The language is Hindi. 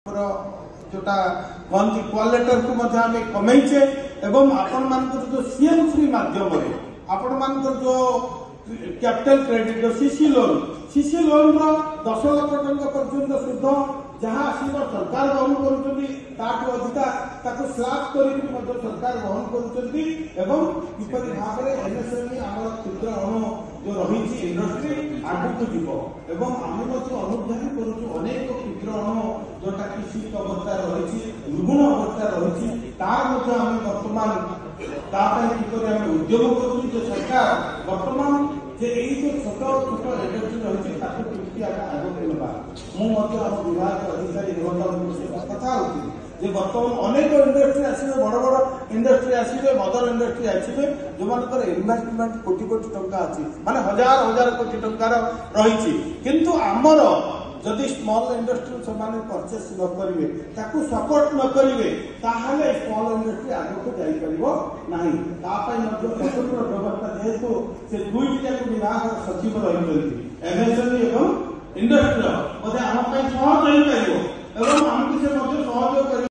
जोटा कहती कॉल लेटर को कमेचे एवं आपण मान जो सीएम फ्री माध्यम आपण मान जो कैपिटल क्रेडिट जो सीसी लोन रो 10 लाख टंका पर्यंत सुध जहाँ आसब सरकार वहन कर स्लैब कर सरकार वहन कर भाव में एमएसएमई आम क्षुद्र अणु जो रही इंडस्ट्री आगू जीव एवं आम अनुध्यान करेक क्षुद्र अणु जोटा कि शीत अवस्था रही दुर्गुण अवस्था रही तार बर्तमान किपर उद्यम कर सरकार बर्तमान जे जो छोट छोट इंडस्ट्री रही केमती आगे ना मुझे विभाग अधिकारी कथा होती बर्तमान अनेक इंडस्ट्री आसवे बड़ बड़ इंडस्ट्री आसवे मदर इंडस्ट्री आसवे जो मानकर इन्वेस्टमेंट कोटी कोटी टंका अच्छी माने हजार हजार कोटी टंकार रही किंतु आमर जदि स्मॉल इंडस्ट्री से परचेस न करेंगे सपोर्ट न करेंगे स्मॉल इंडस्ट्री आगे जापर ना स्वतंत्र व्यवस्था जेहेतु से दुईटा विभाग सचिव रही एमएसएमई और इंडस्ट्री बोधे आम सहज हो पार आमको से सहयोग